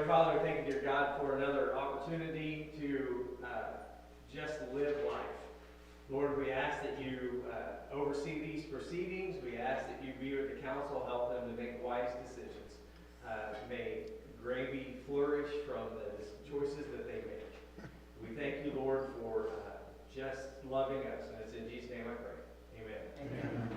Father, thank you, dear God, for another opportunity to just live life. Lord, we ask that you oversee these proceedings. We ask that you be with the council, help them to make wise decisions. May Gravy flourish from the choices that they make. We thank you, Lord, for just loving us. And it's in Jesus' name I pray. Amen. Amen.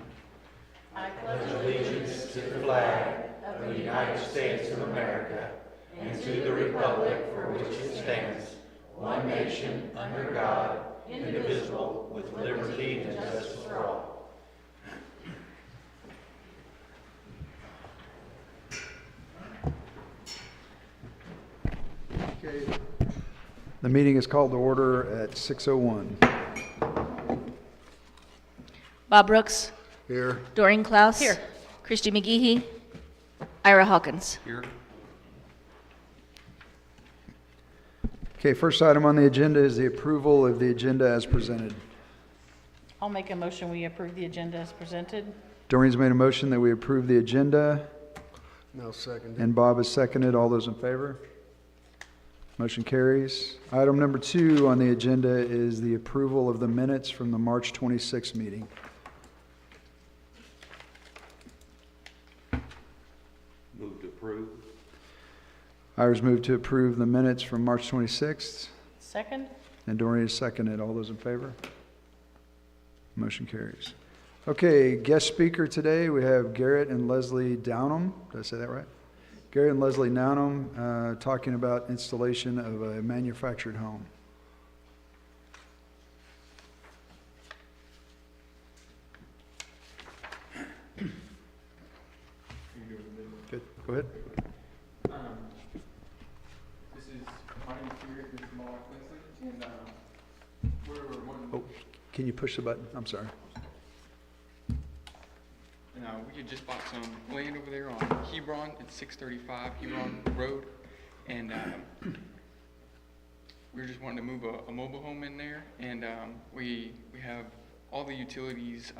I pledge allegiance to the flag of the United States of America and to the republic for which it stands, one nation, under God, indivisible, with liberty and justice for all. Okay. The meeting is called to order at 6:01. Bob Brooks. Here. Doreen Klaus. Here. Christy McGehee. Ira Hawkins. Here. Okay, first item on the agenda is the approval of the agenda as presented. I'll make a motion we approve the agenda as presented. Doreen's made a motion that we approve the agenda, No, second. and Bob has seconded. All those in favor? Motion carries. Item number 2 on the agenda is the approval of the minutes from the March 26th meeting. Move to approve. Ira's moved to approve the minutes from March 26th, Second? and Doreen has seconded. All those in favor? Motion carries. Okay, guest speaker today, we have Garrett and Leslie Downham. Did I say that right? Garrett and Leslie Downham talking about installation of a manufactured home. Good, go ahead. This is my name is Garrett, this is my wife Leslie, and we're one. Oh, can you push the button? I'm sorry. And we had just bought some land over there on Hebron. It's 635 Hebron Road, and we were just wanting to move a mobile home in there, and we have all the utilities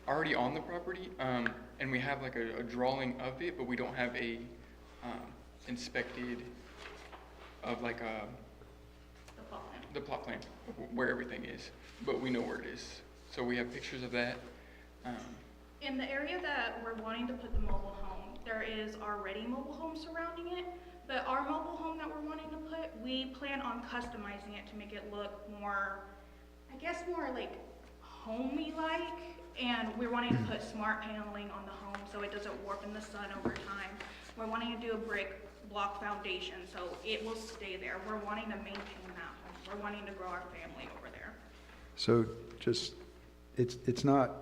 already on the property, and we have like a drawing of it, but we don't have a inspected of like the plot plan of where everything is, but we know where it is. So we have pictures of that. In the area that we're wanting to put the mobile home, there is already mobile home surrounding it, but our mobile home that we're wanting to put, we plan on customizing it to make it look more, I guess more like homey-like, and we're wanting to put smart paneling on the home so it doesn't warp in the sun over time. We're wanting to do a brick block foundation so it will stay there. We're wanting to maintain that home. We're wanting to grow our family over there. So just, it's not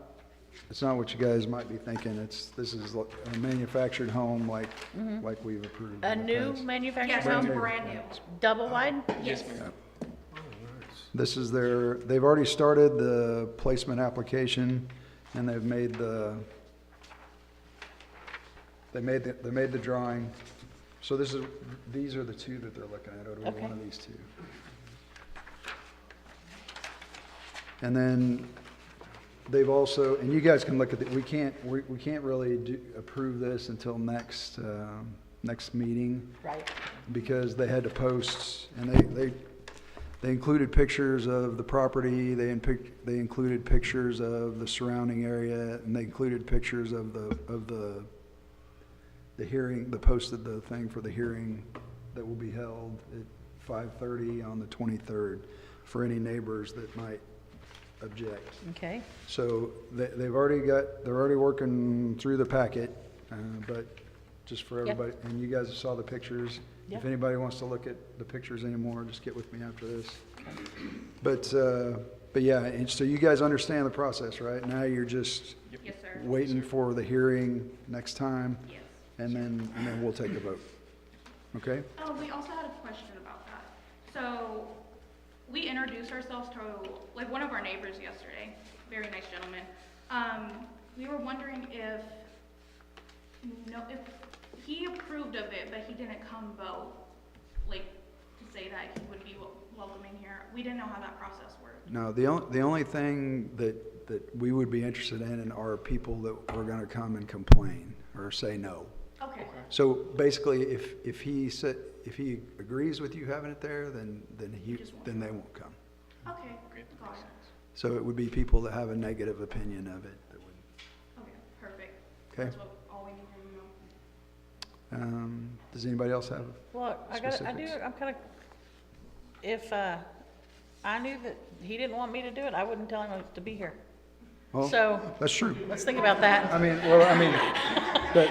what you guys might be thinking. This is a manufactured home like we've approved. A in the new past. manufactured Yes, home? it's brand new. Double wide? Yes, ma'am. This is they've already started the placement application, and they've made they made the drawing. So these are the two that they're looking at, or Okay. one of these two. And then they've also, and you guys can look at it, we can't really approve this until next meeting, Right. because they had to post, and they included pictures of the property, they included pictures of the surrounding area, and they included pictures of the hearing, posted the thing for the hearing that will be held at 5:30 on the 23rd for any neighbors that might object. Okay. So they're already working through the packet, but just for Yep. everybody, and you guys saw the pictures. Yep. If anybody wants to look at the pictures anymore, just get with me after this. But yeah, and so you guys understand the process, right? Now you're just Yes, sir. waiting for the hearing next time, Yes. and then we'll take a vote. Okay? Oh, we also had a question about that. So, we introduced ourselves to, like, one of our neighbors yesterday, very nice gentleman. We were wondering if he approved of it, but he didn't come vote, like, to say that he would be welcoming here. We didn't know how that process worked. No, the only thing that we would be interested in are people that are gonna come and complain or say no. Okay. Okay, So basically, if he agrees with you having it there, then they won't come. okay, Okay, got it. So it would be people that have a negative opinion of it that would, Okay, perfect. okay? That's what, all we need to know. Does anybody else have? Well, I'm kind of, if, I knew that he didn't want me to do it, I wouldn't tell him to be here. Well, So, that's true. let's think about that. I mean, well, I mean, but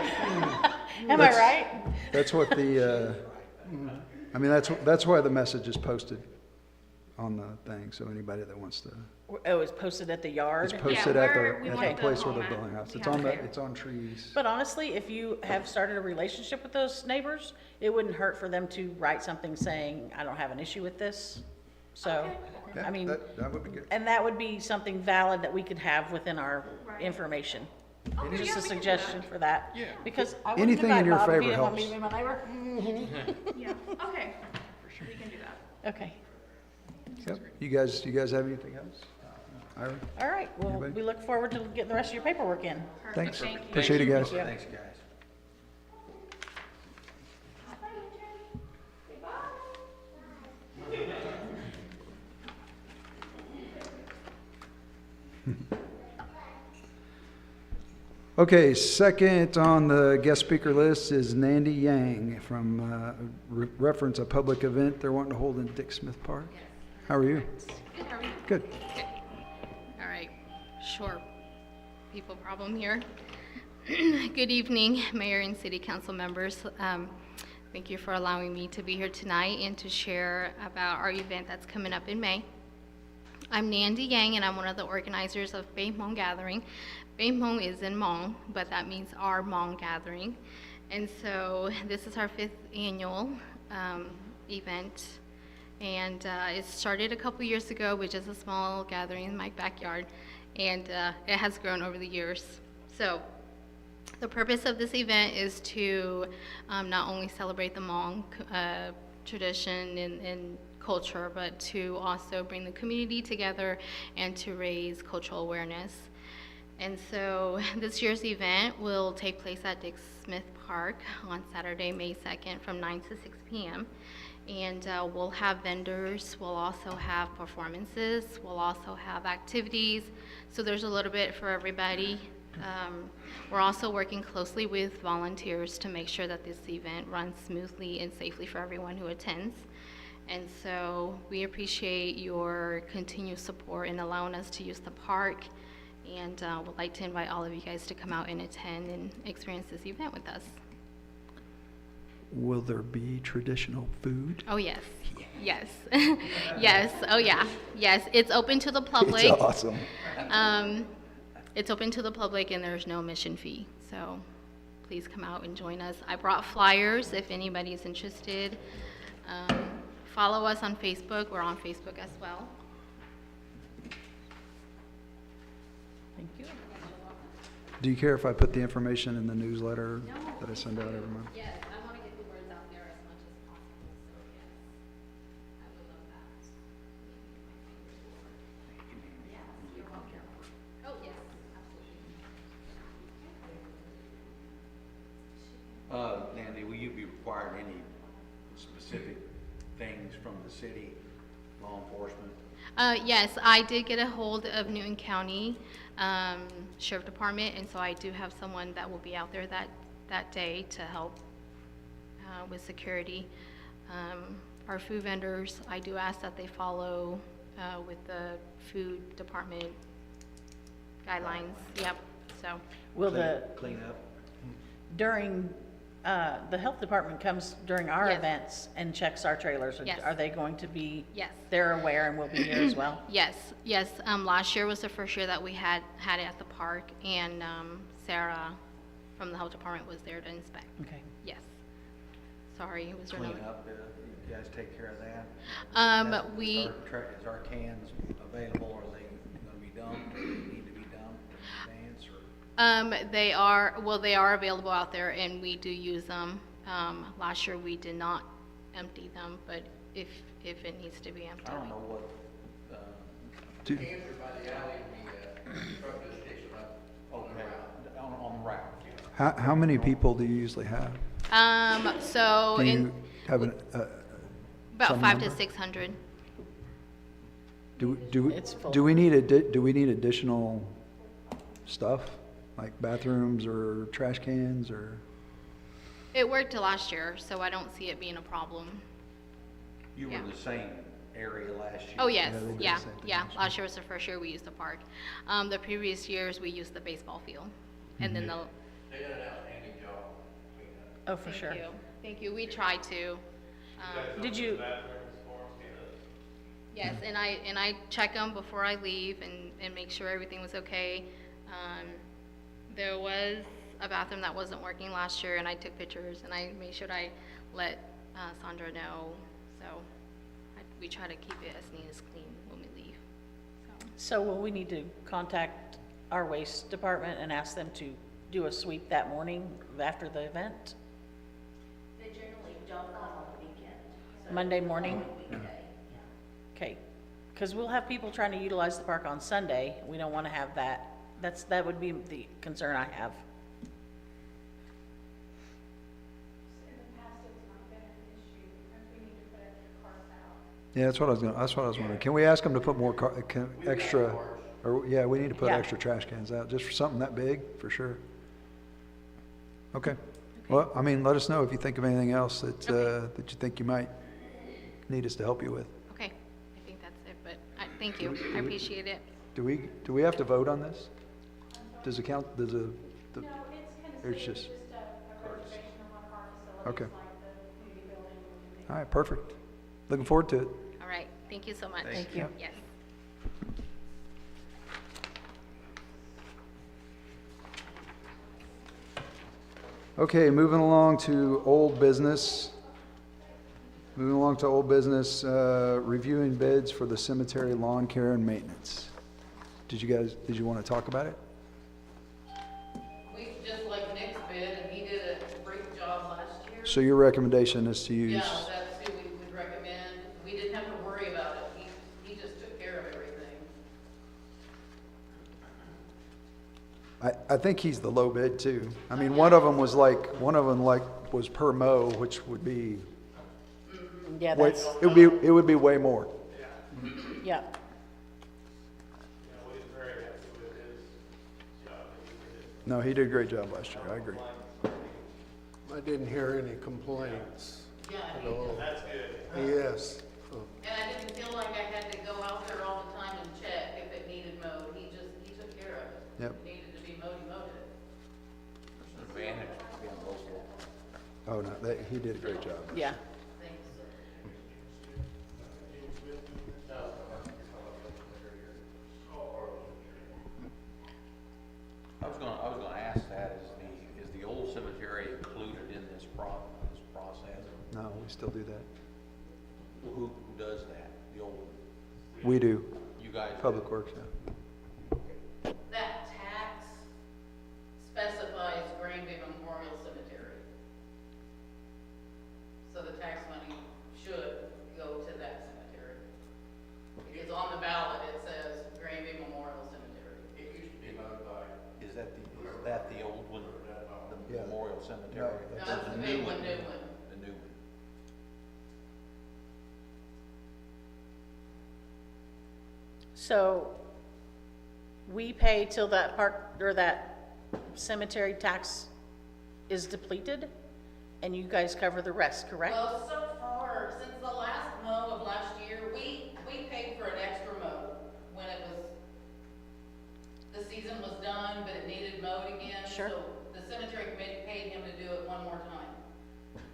Am I that's- right? that's what the, I mean, that's why the message is posted on the thing, so anybody that wants to, Oh, it's posted at the yard? it's posted at where we the want the place where home they're at. building a house. We It's have on the, it. it's on trees. But honestly, if you have started a relationship with those neighbors, it wouldn't hurt for them to write something saying, I don't have an issue with this. So, Yeah, I mean, that would be good. and that would be something valid that we could have within our Right. information. Okay, Just yeah, a we can do suggestion that. for that. Yeah. Because I wouldn't Anything in invite your Bob if he favor didn't want me to helps. be my neighbor. Yeah, okay, we can do that. Okay, Yep. You guys have anything else? Ira? all right, well, Anybody? we look forward to getting the rest of your paperwork in. Perfect, Thanks. thank you. Appreciate it, guys. Thanks, guys. Okay, second on the guest speaker list is Nandy Yang from, reference a public event they're wanting to hold in Dick Smith Park. How are you? Good, how are you? Good. All right, sure. People problem here. Good evening, Mayor and City Council members. Thank you for allowing me to be here tonight and to share about our event that's coming up in May. I'm Nandy Yang, and I'm one of the organizers of Bay Hmong Gathering. Bay Hmong is in Hmong, but that means our Hmong Gathering. And so this is our 5th annual event. And it started a couple years ago with just a small gathering in my backyard, and it has grown over the years. So the purpose of this event is to not only celebrate the Hmong tradition and culture, but to also bring the community together and to raise cultural awareness. And so this year's event will take place at Dick Smith Park on Saturday, May 2nd from 9 to 6 p.m. And we'll have vendors, we'll also have performances, we'll also have activities. So there's a little bit for everybody. We're also working closely with volunteers to make sure that this event runs smoothly and safely for everyone who attends. And so we appreciate your continued support in allowing us to use the park, and would like to invite all of you guys to come out and attend and experience this event with us. Will there be traditional food? Oh, yes. Yes. Yes. Oh, yeah. Yes. It's open to the public. It's awesome. It's open to the public, and there's no admission fee. So please come out and join us. I brought flyers if anybody is interested. Follow us on Facebook. We're on Facebook as well. Thank you. Do you care if I put the information in the newsletter that I send out every month? Yes, I want to get the words out there as much as possible. So yes, I would love that. Yes, you're welcome. Oh, yes, absolutely. Nandy, will you be requiring any specific things from the city, law enforcement? Yes, I did get a hold of Newton County Sheriff Department, and so I do have someone that will be out there that day to help with security. Our food vendors, I do ask that they follow with the food department guidelines. Yep. So Will Clean up? during, the health department comes during our Yes. events and checks our trailers. Yes. Are they going to be? yes. They're aware and will be here as well? Yes, yes. Last year was the first year that we had it at the park, and Sarah from the health department was there to inspect. Okay. Yes. Sorry, it was Clean really. up, you guys take care of that? We, Is our cans available, are they gonna be dumped, or they need to be dumped in advance, or? they are available out there, and we do use them. Last year we did not empty them, but if it needs to be emptied. I don't know what, Do- okay, on the route. How many people do you usually have? So Do in you have an, about some 500 to number? 600. It's full. do we need additional stuff, like bathrooms or trash cans or? It worked last year, so I don't see it being a problem. You were Yeah. the same area last year. Oh, yes, Yeah, they did the yeah, same thing yeah. last year. Last year was the first year we used the park. The previous years, we used the baseball field. And then the, They did an outstanding job. Oh, for sure. thank you, thank you. We tried to. Did you, Yes, and I check them before I leave and make sure everything was okay. There was a bathroom that wasn't working last year, and I took pictures, and I made sure I let Sandra know. So we try to keep it as neat as clean when we leave. so will we need to contact our waste department and ask them to do a sweep that morning after the event? They generally don't on the weekend. So Monday morning? weekday, Okay, because we'll have people trying to utilize the park on Sunday. We don't want to have that. That would be the concern I have. In the past, it's not been an issue, if we need to put extra cars out. Yeah, that's what I was wondering. Can we ask them to put more extra, or, yeah, we need to put Yeah. extra trash cans out, just for something that big, for sure. Okay. Well, I mean, let us know if you think of anything else that you think you might need us to help you with. Okay, I think that's it, but thank you. I appreciate it. Do we have to vote on this? Does the count, does the, No, it's or it's considered just, just a reservation of one of our facilities, Okay. like the community building and things. all right, perfect. Looking forward to it. All right, thank you so much. Thank you. Yes. Okay, moving along to old business. Reviewing bids for the cemetery lawn care and maintenance. Did you want to talk about it? We just like Nick's bid, and he did a great job last year. So your recommendation is to use, Yeah, that's who we would recommend. We didn't have to worry about it. He just took care of everything. I think he's the low bid too. I mean, one of them was per mow, which would be, Yeah, way- that's, it would be way more. yeah. No, he did a great job last year, I agree. I didn't hear any complaints Yeah, at all. That's good. Yes. Oh, and I didn't feel like I had to go out there all the time and check if it needed mowed. He took care of it. Yep. If it needed to be mowed, he mowed it. There's an advantage to being local. Oh, no, he did a great job. Yeah. Thanks. I was gonna ask that, is the old cemetery included in this process? No, we still do that. Who does that? The old, We do, you guys? do? Public Works, yeah. That tax specifies Greenby Memorial Cemetery. So the tax money should go to that cemetery. Because on the ballot, it says Greenby Memorial Cemetery. It used to be mowed by. Is that the old one, the Yeah. Memorial Cemetery? No, No, Or that's the big one, new one. The new one. So we pay till that park, or that cemetery tax is depleted, and you guys cover the rest, correct? Well, so far, since the last mow of last year, we paid for an extra mow when it was, the season was done, but it needed mowed again. Sure. So the cemetery committee paid him to do it one more time.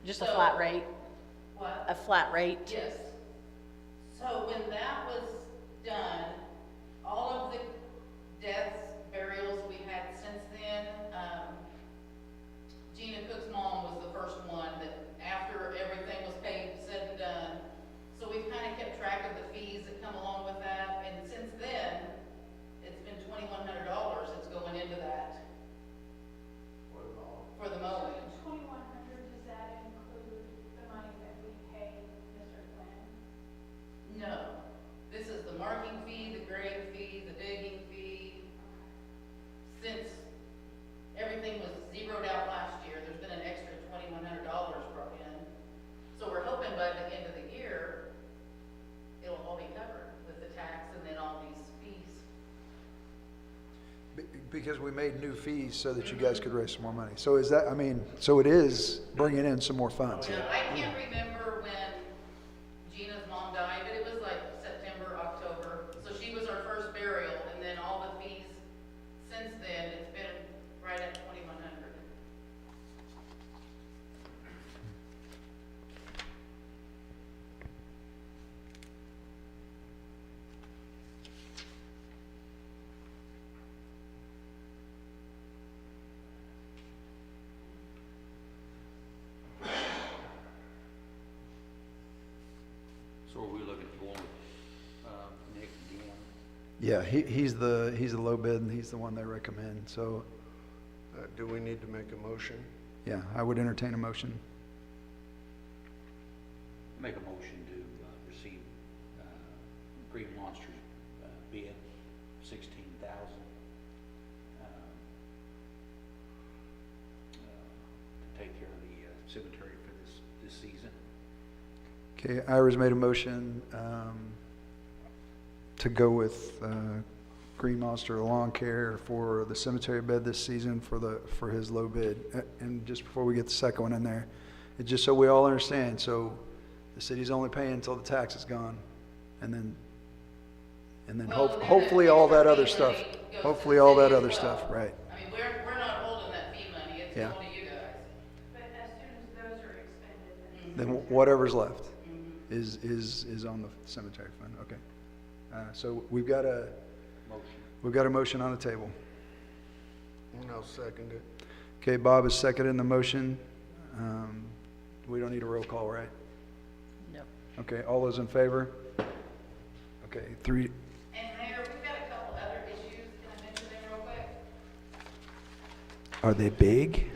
Just a So- flat rate, What? a flat rate? Yes. So when that was done, all of the deaths, burials we've had since then, Gina Cook's mom was the first one that, after everything was paid, said and done. So we've kind of kept track of the fees that come along with that, and since then, it's been $2,100 that's going into that. For the mowing. 2,100, does that include the money that we pay Mr. Flynn? No, this is the marking fee, the grave fee, the digging fee. Since because we made new fees so that you guys could raise some more money. So is that, I mean, so it is bringing in some more funds. Yeah, I can't remember when Gina's mom died, but it was like September, October. So she was our first burial, and then all the fees since then, it's been right at 2,100. So are we looking at going, Nick again? Yeah, he's the low bid and he's the one they recommend. So, Do we need to make a motion? yeah, I would entertain a motion. Make a motion to receive Green Monster's bid, $16,000. To take care of the cemetery for this season. Okay, Ira's made a motion to go with Green Monster Lawn Care for the cemetery bed this season for his low bid. And just before we get the second one in there, it's just so we all understand, so the city's only paying until the tax is gone, and then Well, then hopefully the all that extra other fee stuff, money goes to hopefully the all that city as other well. stuff, right? I mean, we're not holding that fee money, it's Yeah. going to you guys. But as soon as those are expended, Then whatever's left is on the cemetery fund, okay. So we've got a motion on the table. And I'll second it. Okay, Bob is seconding the motion. We don't need a roll call, right? No. Okay, all those in favor? Okay, 3, And Mayor, we've got a couple other issues, can I mention them real quick? are they big?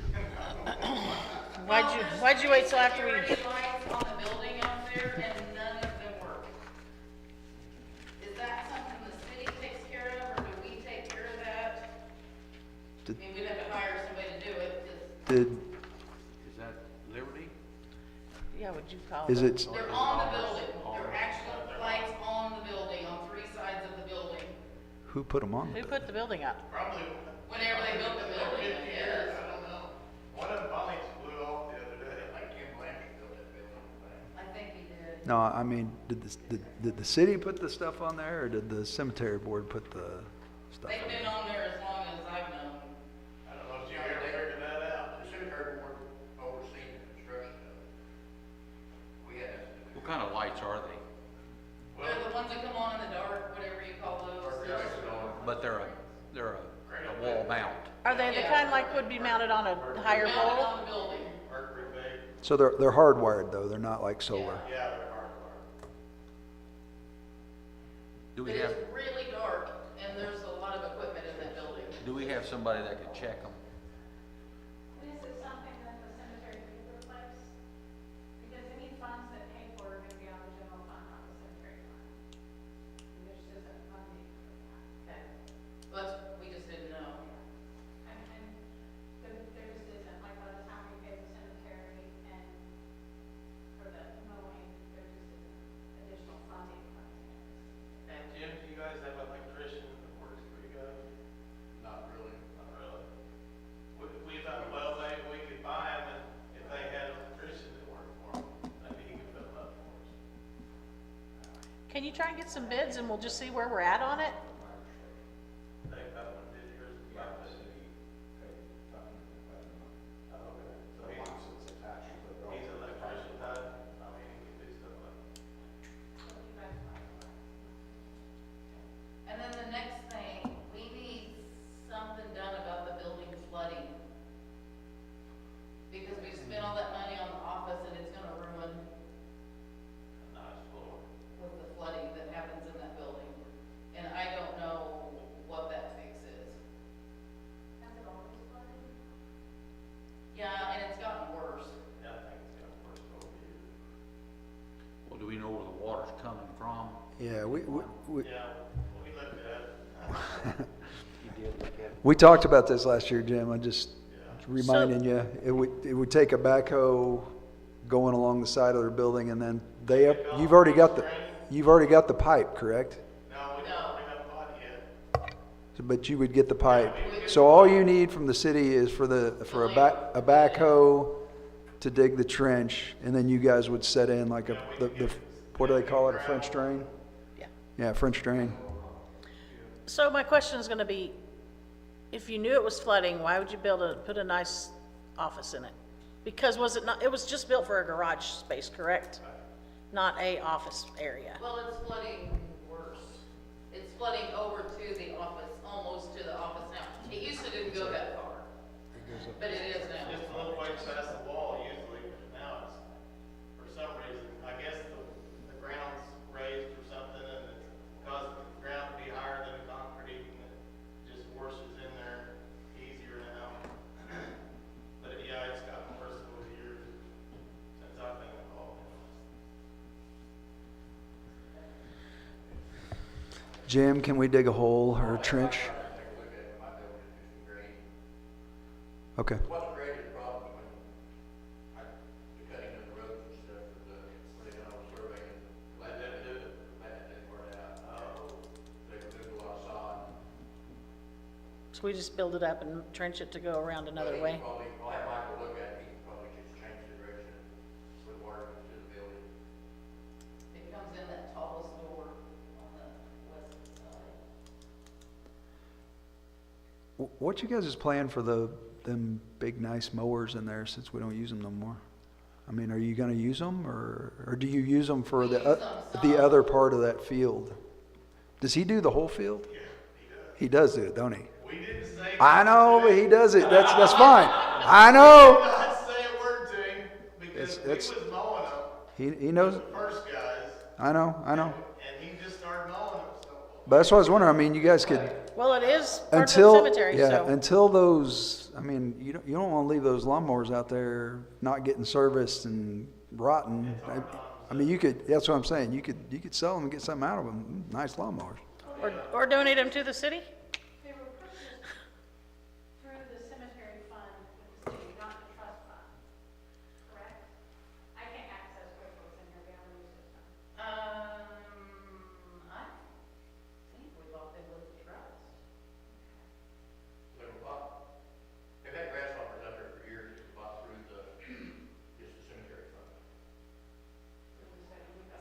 Why'd you wait till after we? Security lights on the building out there, and none of them work. Is that something the city takes care of, or do we take care of that? I mean, we'd have to hire somebody to do it, Did, Is that Liberty? Yeah, would you call? is them? it, they're on the building, they're actual lights on the building, on 3 sides of the building. who put them on? Who put the building up? Whenever they built the building, I guess. One of the lights blew off the other day. Like Jim Blanchard built that building. I think he did. No, I mean, did the city put the stuff on there, or did the cemetery board put the stuff They've on been there? on there as long as I've known. I don't know if you ever figured that out. The cemetery board overseeing the construction of it. We had to do What kind of lights are they? They're the ones that come on in the dark, whatever you call those. But they're a wall mount. Are they the kind like would be mounted on a higher Mounted pole? on the building. So they're hardwired though, they're not like solar. Yeah, they're hardwired. Do But we have, it's really dark, and there's a lot of equipment in that building. do we have somebody that could check them? is it something that the cemetery could replace? Because any funds that pay for it are gonna be on the general fund, not the cemetery fund. And there's just a funding for that. But we just didn't know. And there just isn't, like, by the time we pay the cemetery and for the mowing, there just isn't additional funding coming in. Okay. Jim, do you guys have an electrician that works for you guys? Not really. Not really. We thought, well, maybe we could buy them, and if they had an electrician that worked for them, maybe he could put them up for us. Can you try and get some bids and we'll just see where we're at on it? They got one did yours. Yeah. Oh, okay. So he's an electrician type, I mean, he can do stuff like. And then the next thing, we need something done about the building flooding. Because we've spent all that money on the office, and it's gonna ruin Nice floor. with the flooding that happens in that building. And I don't know what that fix is. Has it always flooded? Yeah, and it's gotten worse. Yeah, I think it's got worse over the years. Well, do we know where the water's coming from? Yeah, Yeah, we looked at it. You did look at it. we talked about this last year, Jim, I'm just reminding you, it would take a backhoe going along the side of their building and then you've already got the pipe, correct? No, we don't bring up body yet. but you would get the pipe. So all you need from the city is for a backhoe to dig the trench, and then you guys would set in like what do they call it, a French drain? Yeah. Yeah, French drain. So my question is gonna be, if you knew it was flooding, why would you put a nice office in it? Because it was just built for a garage space, correct? Not a office area. Well, it's flooding worse. It's flooding over to the office, almost to the office now. It used to didn't go that far, but it is now. Just a little ways past the wall usually, but now it's, for some reason, I guess the ground's raised or something, and it's caused the ground to be higher than the concrete, and it just washes in there easier now. But yeah, it's gotten worse over the years since I've been involved. Jim, can we dig a hole or a trench? Okay. What's created the problem when the cutting of the roads and stuff for the surveying, let them do it, let that part out. They removed a lot of sod. So we just build it up and trench it to go around another way? Probably, I'll have Michael look at it, he can probably just change the direction with water to the building. It comes in that tallest door on the west side. What you guys' plan for them big nice mowers in there, since we don't use them no more? I mean, are you gonna use them, or do you use them for We use the them some. other part of that field? Does he do the whole field? Yeah, He does do it, don't he? we didn't say. I know, but he does it. That's fine. I know. Not say a word to him, because It's- we was mowing them, He knows. the first guys, I know. and he just started mowing them, so. But that's what I was wondering. I mean, you guys could, Well, it is part of the until, cemetery, yeah, so. until those, I mean, you don't want to leave those lawnmowers out there not getting serviced and rotten. I mean, that's what I'm saying. You could sell them and get something out of them. Nice lawnmowers. Or donate them to the city? They were purchased through the cemetery fund with the city, not the trust fund, correct? I can't access what's in your gallery system. I think we bought them with the trust. They were bought, they've had grasshoppers out there for years, it's bought through just the cemetery fund.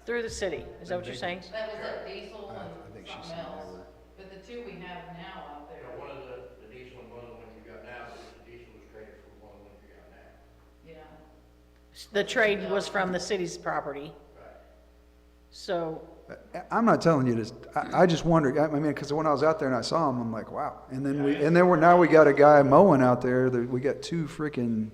Through the city, is that what you're saying? That was a diesel and think she's something saying they else. were- But the two we have now out there, One of the diesel and one of the ones you got now, but the diesel was traded for one of the ones you got now. yeah. The trade was from the city's property. So, I'm not telling you this. I just wondered. I mean, because when I was out there and I saw them, I'm like, wow. And then now we got a guy mowing out there. We got two freaking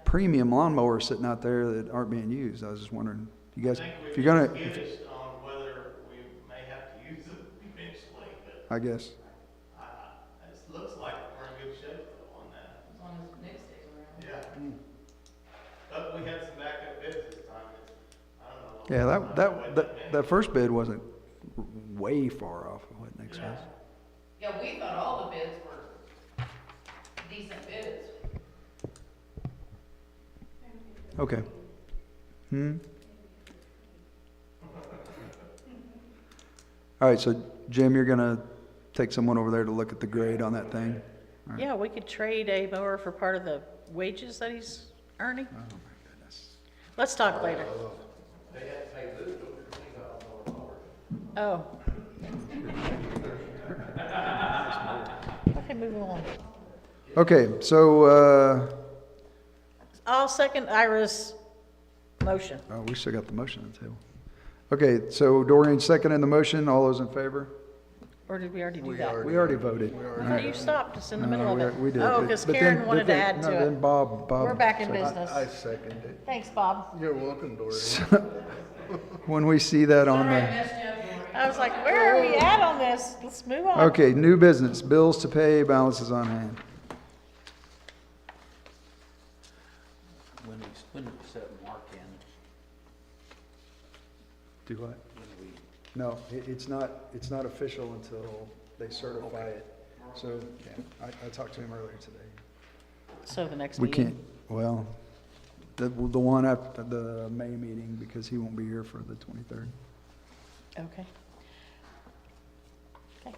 premium lawnmowers sitting out there that aren't being used. I was just wondering, you guys, I think if we've you're gonna, skittished on whether we may have to use it eventually, but I guess. it looks like we're in good shape though on that. As long as Nick stays around. Yeah. But we had some backup bids this time. I don't know. Yeah, that first bid wasn't way far off of what Nick says. Yeah, we thought all the bids were decent bids. Okay. All right, so Jim, you're gonna take someone over there to look at the grade on that thing? All right. yeah, we could trade a mower for part of the wages that he's earning. Oh, my goodness. Let's talk later. They had to pay Lou over $20,000 more. Oh. Okay, move along. Okay, so, I'll second Ira's motion. oh, we still got the motion on the table. Okay, so Doreen seconded the motion. All those in favor? Or did we already do that? We already voted. I thought you stopped us in the middle of it. We did. Oh, but- because but Karen then- wanted but to then- add no, to then it. Bob. We're back in seconded. business. second it. Thanks, Bob. You're welcome, Dory. When we see that on Sorry, I the, messed you up, Lori. I was like, where are we at on this? Let's move on. okay, new business, bills to pay, balances on hand. When we set Mark in, Do what? when we, No, it's not official until they certify it. So, yeah, I talked to him earlier today. So the next We meeting. can't, well, the one after the May meeting, because he won't be here for the 23rd. Okay. Okay.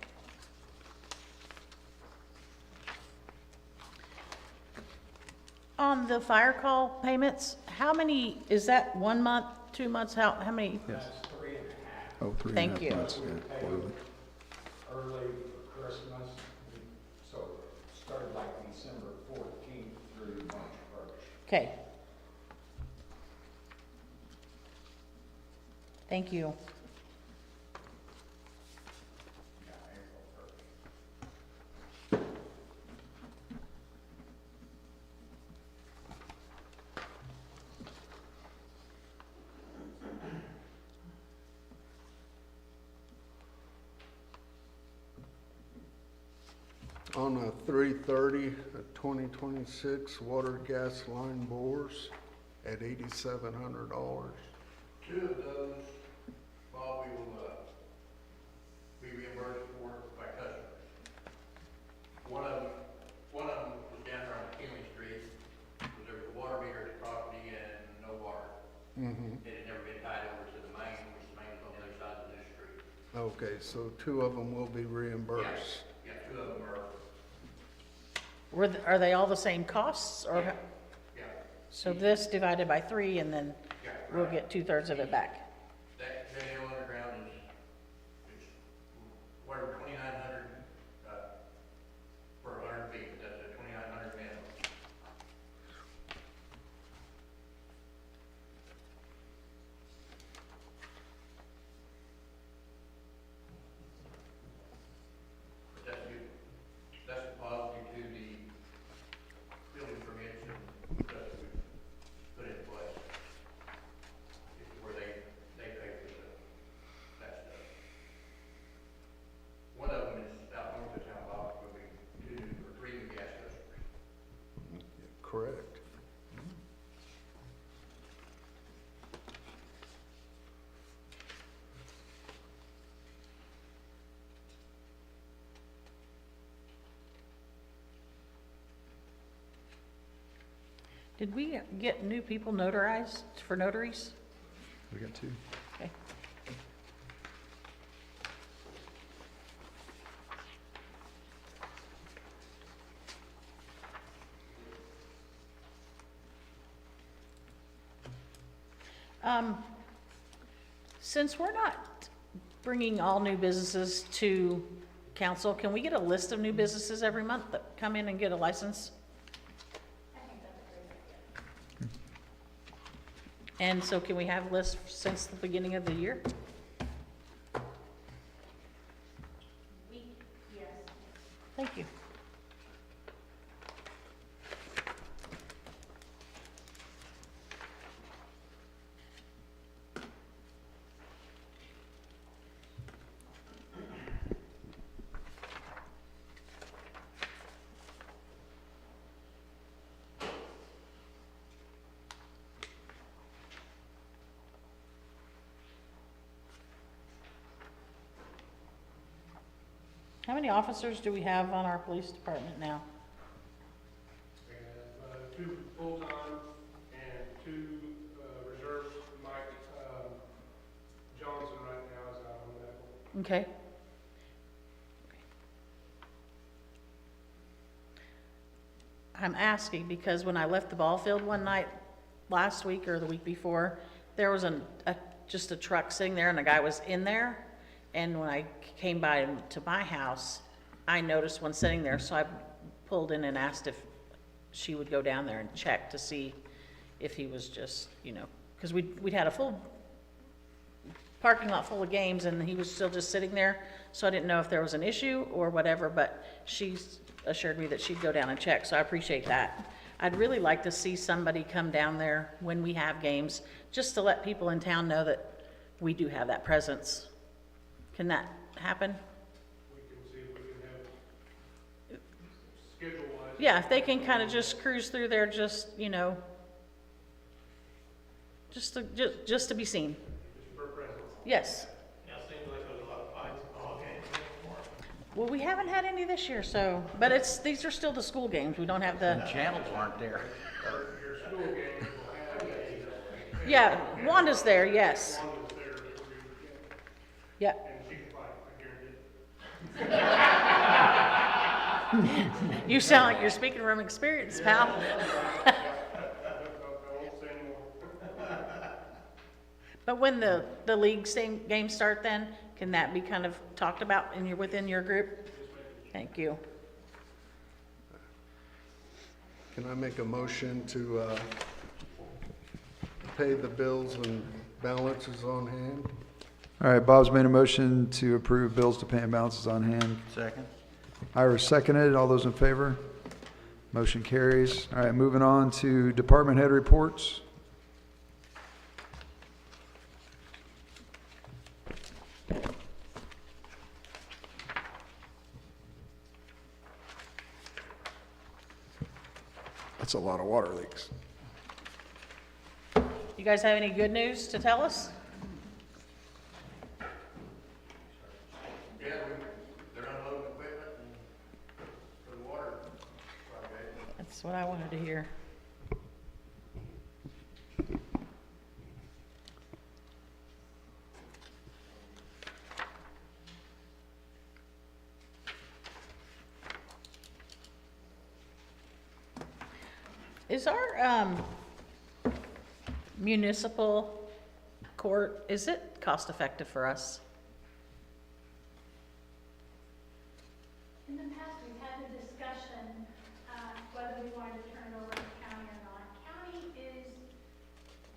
On the fire call payments, how many, is that 1 month, 2 months, how many? Yes. Oh, 3.5 Thank you. months, yeah, quarterly. Early for Christmas, so it started like December 14th through March 1st. Okay. Thank you. On a 330, a 2026 water gas line bores at $8,700. Two of those, Bob, we will, be reimbursed for by customers. One of them was down there on Kinley Street, where there was a water meter at the property and no water. Mm-hmm. It had never been tied over to the main, which the main was on the other side of the street. Okay, so 2 of them will be reimbursed. Yeah, two of them are, Are they all the same costs, or? yeah. So this divided by 3, and then Yeah, we'll right. get 2/3 of it back. That J.L. Underground is, it's, whatever, 2,900, per 100 feet, but that's a 2,900 minimum. But that's good, that's positive to the building permits and stuff that we put in place. It's where they pay for that stuff. One of them is out north of town, Bob, where we do for 3 new gas customers. Correct. Did we get new people notarized for notaries? We got 2. Okay. Since we're not bringing all new businesses to council, can we get a list of new businesses every month that come in and get a license? And so can we have lists since the beginning of the year? Yes. Thank you. How many officers do we have on our police department now? We have 2 full-time and 2 reserves. Mike Johnson right now is out on medical. Okay. I'm asking because when I left the ball field one night last week or the week before, there was just a truck sitting there and a guy was in there. And when I came by to my house, I noticed one sitting there, so I pulled in and asked if she would go down there and check to see if he was just, because we'd had a full parking lot full of games and he was still just sitting there, so I didn't know if there was an issue or whatever, but she assured me that she'd go down and check, so I appreciate that. I'd really like to see somebody come down there when we have games, just to let people in town know that we do have that presence. Can that happen? We can see if we can have schedule-wise. Yeah, if they can kind of just cruise through there, just, just to be seen. Just for presence. Yes. Yeah, it seems like there's a lot of fights and all games. Well, we haven't had any this year, so, but these are still the school games. We don't have The the, channels aren't there. Your school games will have a, yeah, Wanda's there, yes. Wanda's there every weekend, Yeah. and she can fight, I guarantee it. You sound like you're speaking from experience, pal. But when the league games start then, can that be kind of talked about within your group? Thank you. Can I make a motion to pay the bills and balances on hand? All right, Bob's made a motion to approve bills to pay and balances on hand. Second. Ira seconded. All those in favor? Motion carries. All right, moving on to department head reports. That's a lot of water leaks. You guys have any good news to tell us? Yeah, they're unloading equipment for the water project. That's what I wanted to hear. Is our municipal court, is it cost effective for us? In the past, we've had a discussion, whether we wanted to turn it over to county or not. County is,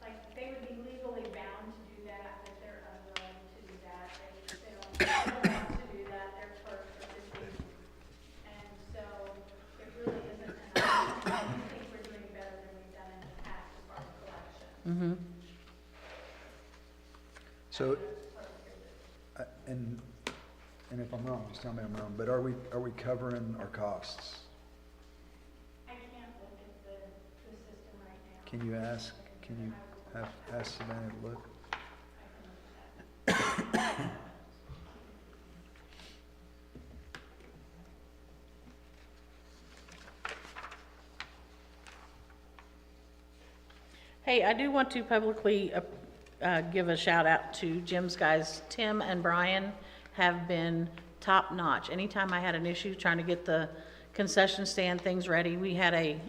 like, they would be legally bound to do that, but they're unwilling to do that. They don't want to do that, their clerks are busy. And so, it really isn't enough. I think we're doing better than we've done in the past as far as collection. Mm-hmm. So, and if I'm wrong, just tell me I'm wrong, but are we covering our costs? I can't look at the system right now. Can you ask Savannah to look? Hey, I do want to publicly give a shout out to Jim's guys. Tim and Brian have been top notch. Anytime I had an issue trying to get the concession stand things ready, we had a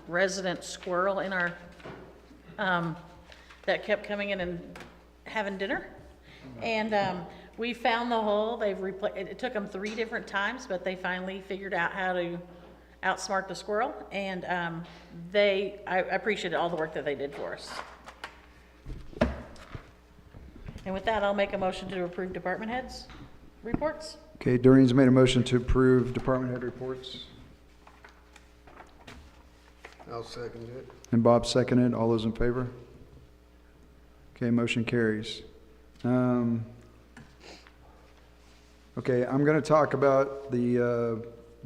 resident squirrel in our, that kept coming in and having dinner. And we found the hole. It took them 3 different times, but they finally figured out how to outsmart the squirrel. And I appreciated all the work that they did for us. And with that, I'll make a motion to approve department heads' reports. Okay, Doreen's made a motion to approve department head reports, I'll second it. and Bob seconded. All those in favor? Okay, motion carries. Okay, I'm going to talk about the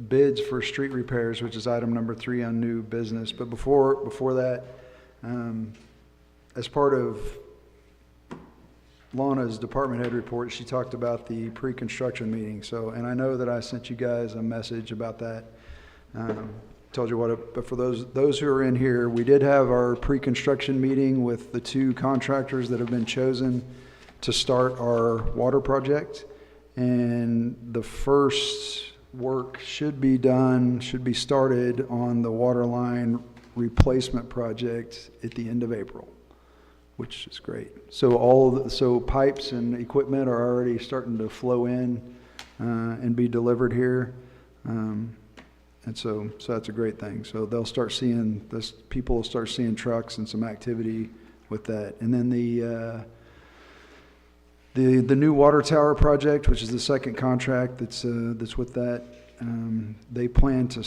bids for street repairs, which is item number 3 on new business. But before that, as part of Lana's department head report, she talked about the pre-construction meeting. So, and I know that I sent you guys a message about that. Told you but for those who are in here, we did have our pre-construction meeting with the 2 contractors that have been chosen to start our water project. And the first work should be started on the water line replacement project at the end of April, which is great. So pipes and equipment are already starting to flow in and be delivered here. And so that's a great thing. So they'll start seeing this, people will start seeing trucks and some activity with that. And then the new water tower project, which is the second contract that's with that, they plan to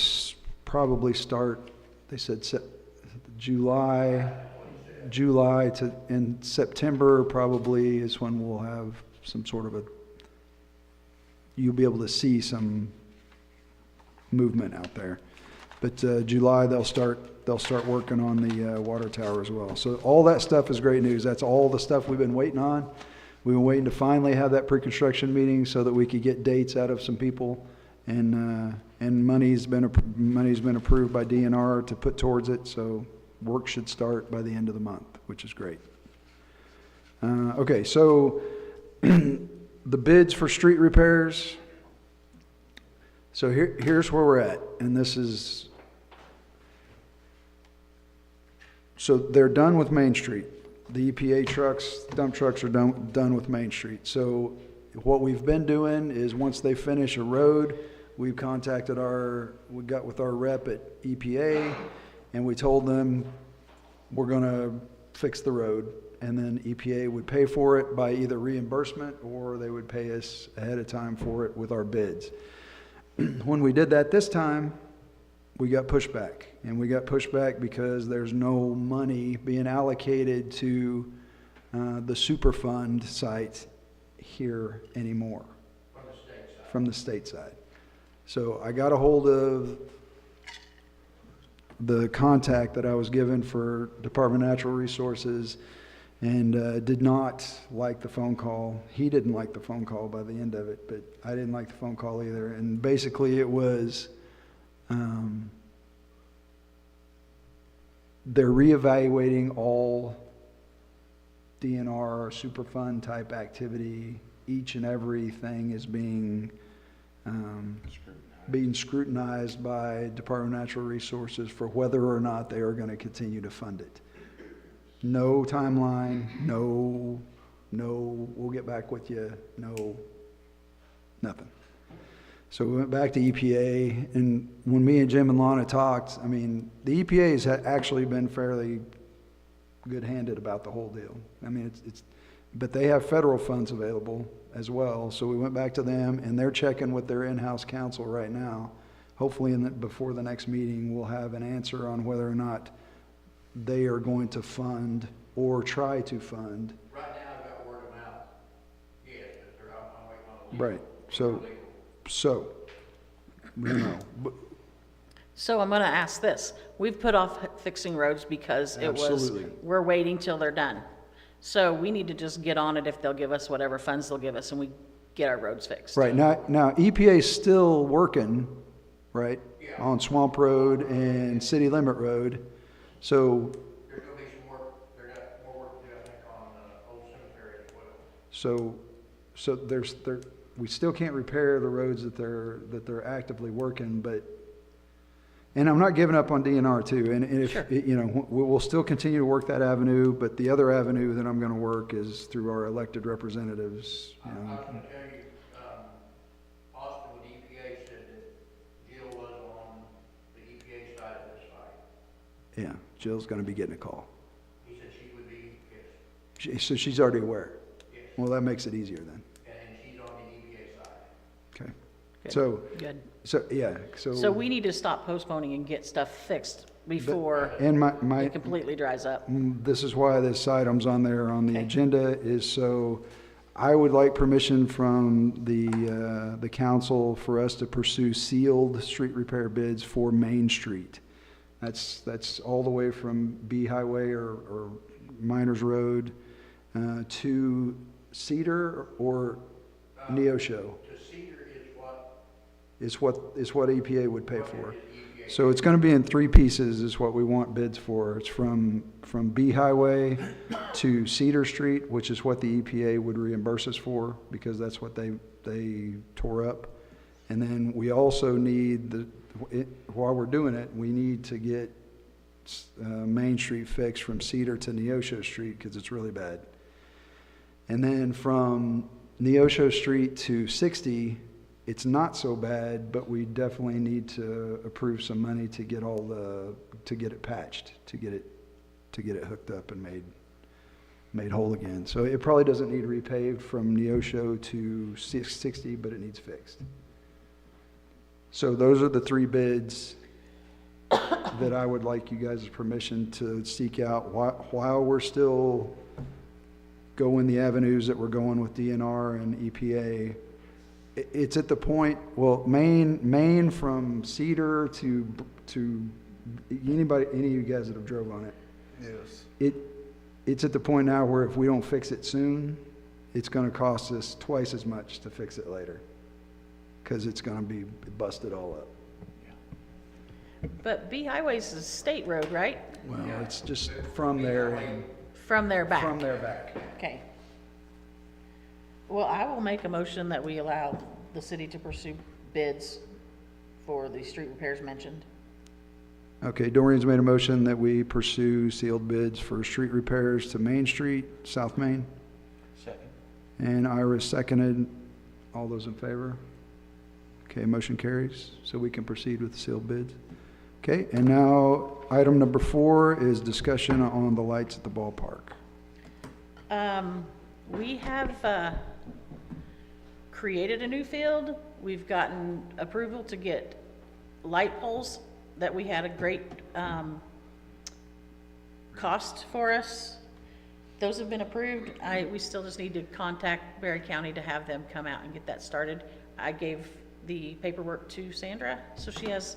probably start, they said July to, in September probably is when we'll have some sort of you'll be able to see some movement out there. But July they'll start working on the water tower as well. So all that stuff is great news. That's all the stuff we've been waiting on. We've been waiting to finally have that pre-construction meeting so that we could get dates out of some people, and money's been approved by DNR to put towards it. So work should start by the end of the month, which is great. Okay, so the bids for street repairs. So here's where we're at, and this is, so they're done with Main Street. the EPA trucks, dump trucks are done with Main Street. So what we've been doing is once they finish a road, we've contacted we got with our rep at EPA, and we told them we're gonna fix the road, and then EPA would pay for it by either reimbursement or they would pay us ahead of time for it with our bids. When we did that this time, we got pushback, and we got pushback because there's no money being allocated to the Superfund site here anymore. From the state side. So I got a hold of the contact that I was given for Department of Natural Resources, and did not like the phone call. He didn't like the phone call by the end of it, but I didn't like the phone call either. And basically it was, they're reevaluating all DNR, Superfund type activity. Each and everything is being scrutinized by Department of Natural Resources for whether or not they are going to continue to fund it. No timeline, no, we'll get back with you, no, nothing. So we went back to EPA, and when me and Jim and Lana talked, I mean, the EPA has actually been fairly good-handed about the whole deal. I mean, but they have federal funds available as well, so we went back to them, and they're checking with their in-house counsel right now. Hopefully before the next meeting, we'll have an answer on whether or not they are going to fund or try to fund. Right now, I've got word of mouth. Yes, but they're out, I'm waiting on the legal. Right, so, you know, So I'm gonna ask this. We've put off fixing roads because Absolutely. we're waiting till they're done. So we need to just get on it if they'll give us whatever funds they'll give us and we get our roads fixed. right, now EPA's still working, right, on Swamp Road and City Limit Road. So, There's gonna be some work, they got more work to do, I think, on Old Cemetery as well. so we still can't repair the roads that they're actively working, but, and I'm not giving up on DNR too, and if, Sure. you know, we'll still continue to work that avenue, but the other avenue that I'm gonna work is through our elected representatives, you I know. was gonna tell you, Austin with EPA said that Jill was on the EPA side of this fight. Yeah, Jill's gonna be getting a call. He said she would be, yes, So she's already aware. yes, Well, that makes it easier then. and she's on the EPA side. Okay. Good. So, Good. yeah, So we need to stop postponing and get stuff fixed before and it completely dries up. this is why this item's on there on the Okay. agenda, is so I would like permission from the council for us to pursue sealed street repair bids for Main Street. That's all the way from B Highway or Miners Road to Cedar or Neosho. To Cedar is what Is what EPA would pay for. is EPA. So it's gonna be in three pieces is what we want bids for. It's from B Highway to Cedar Street, which is what the EPA would reimburse us for, because that's what they tore up. And then we also need while we're doing it, we need to get Main Street fixed from Cedar to Neosho Street, because it's really bad. And then from Neosho Street to 60, it's not so bad, but we definitely need to approve some money to get to get it patched, to get it hooked up and made whole again. So it probably doesn't need repaved from Neosho to 60, but it needs fixed. So those are the three bids that I would like you guys' permission to seek out while we're still going the avenues that we're going with DNR and EPA. It's at the point, well, Maine from Cedar to any of you guys that have drove on it. Yes. It's at the point now where if we don't fix it soon, it's gonna cost us twice as much to fix it later. Cause it's gonna be busted all up. But B Highway's a state road, right? Well, it's just from there and From their back? from there back. Okay. Well, I will make a motion that we allow the city to pursue bids for the street repairs mentioned. Okay, Dorian's made a motion that we pursue sealed bids for street repairs to Main Street, South Main. Second. And Ira seconded. All those in favor? Okay, motion carries, so we can proceed with the sealed bids. Okay, and now, item number 4 is discussion on the lights at the ballpark. We have created a new field. We've gotten approval to get light poles that we had a great cost for us. Those have been approved. We still just need to contact Berry County to have them come out and get that started. I gave the paperwork to Sandra, so she has.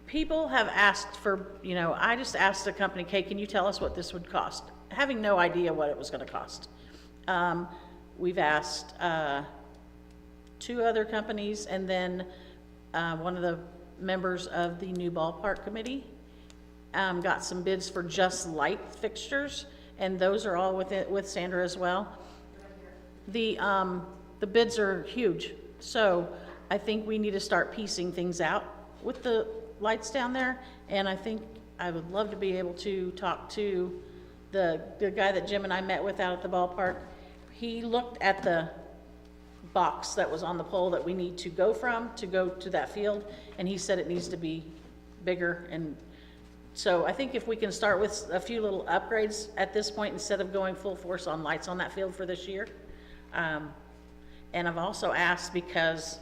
People have asked for, I just asked the company, "Kay, can you tell us what this would cost?" Having no idea what it was gonna cost. We've asked 2 other companies, and then one of the members of the new ballpark committee got some bids for just light fixtures, and those are all with Sandra as well. The bids are huge, so I think we need to start piecing things out with the lights down there, and I think I would love to be able to talk to the guy that Jim and I met with out at the ballpark. He looked at the box that was on the pole that we need to go from to go to that field, and he said it needs to be bigger. And so I think if we can start with a few little upgrades at this point instead of going full force on lights on that field for this year. And I've also asked, because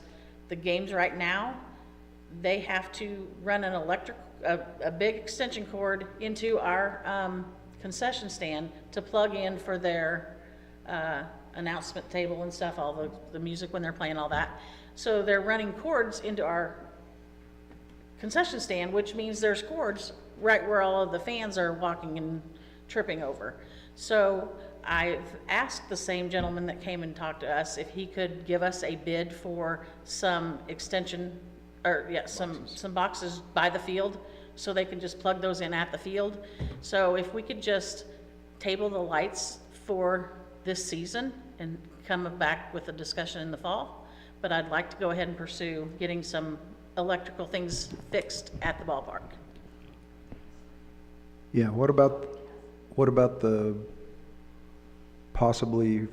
the games right now, they have to run an a big extension cord into our concession stand to plug in for their announcement table and stuff, all the music when they're playing, all that. So they're running cords into our concession stand, which means there's cords right where all of the fans are walking and tripping over. So I've asked the same gentleman that came and talked to us if he could give us a bid for some extension, or some boxes by the field, so they can just plug those in at the field. So if we could just table the lights for this season and come back with a discussion in the fall. But I'd like to go ahead and pursue getting some electrical things fixed at the ballpark. Yeah, what about the possibly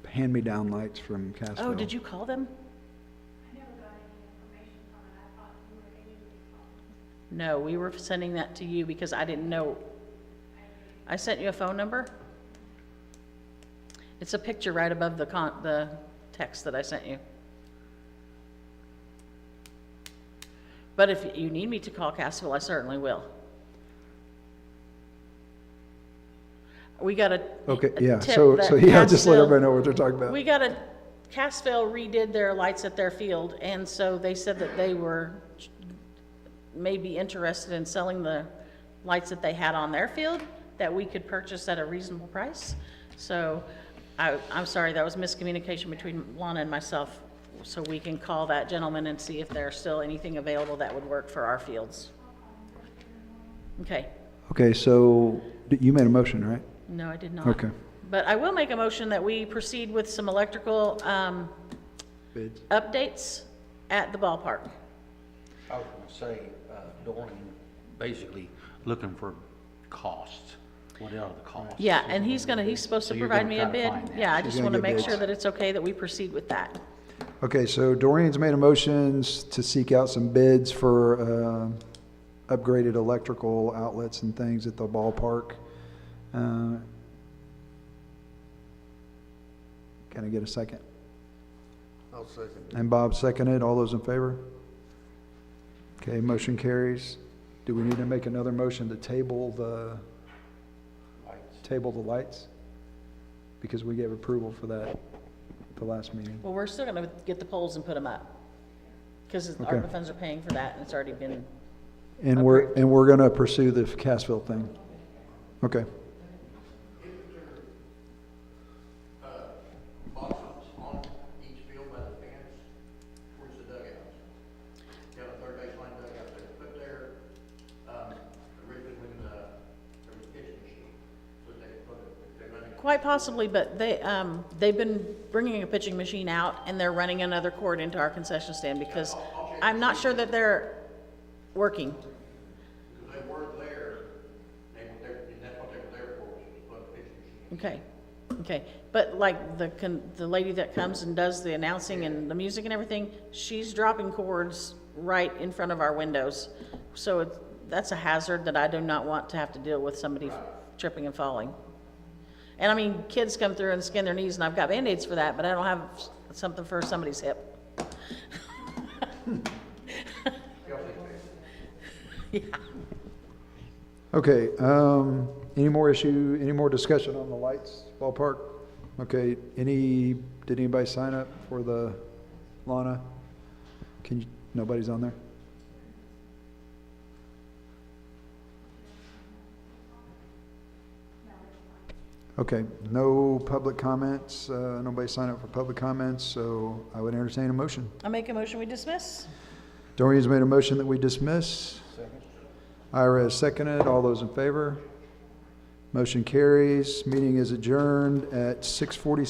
hand-me-down lights from Castville? Oh, did you call them? I never got any information from it. I thought you were able to call. No, we were sending that to you because I didn't know. I sent you a phone number. It's a picture right above the text that I sent you. But if you need me to call Castville, I certainly will. We got a Okay, yeah, tip so that yeah, just let Castville- everybody know what they're talking about. We Cassville redid their lights at their field, and so they said that they were maybe interested in selling the lights that they had on their field that we could purchase at a reasonable price. So I'm sorry, that was miscommunication between Lana and myself. So we can call that gentleman and see if there's still anything available that would work for our fields. Okay. Okay, so you made a motion, right? No, I did not. Okay. But I will make a motion that we proceed with some electrical Bids. updates at the ballpark. I was gonna say, Dorian, basically looking for costs. What are the costs? Yeah, and he's supposed So to you're provide gonna me a try to bid. find that. Yeah, I She's just gonna want to get make sure bids. that it's okay that we proceed with that. Okay, so Dorian's made a motions to seek out some bids for upgraded electrical outlets and things at the ballpark. Can I get a second? I'll second it. And Bob seconded. All those in favor? Okay, motion carries. Do we need to make another motion to table the lights? Because we gave approval for that at the last meeting. Well, we're still going to get the poles and put them up. Because Okay. ARPA funds are paying for that, and it's already been, And we're gonna pursue the Cassville thing. Okay. Boxes on each field by the fence towards the dugouts. You have a third baseline dugout there, put there, originally when there was pitching machine, so they're running. quite possibly, but they've been bringing a pitching machine out, and they're running another cord into our concession stand because I'm not sure that they're working. Okay, okay. But like the lady that comes and does the announcing and the music and everything, she's dropping cords right in front of our windows. So that's a hazard that I do not want to have to deal with somebody tripping and falling. And I mean, kids come through and skin their knees, and I've got Band-Aids for that, but I don't have something for somebody's hip. Yeah. Okay, any more discussion on the lights, ballpark? Okay, did anybody sign up for the Lana? Nobody's on there? Okay, no public comments, nobody signed up for public comments, so I would entertain a motion. I make a motion, we dismiss? Doreen's made a motion that we dismiss. Ira has seconded. All those in favor? Motion carries. Meeting is adjourned at 6:46.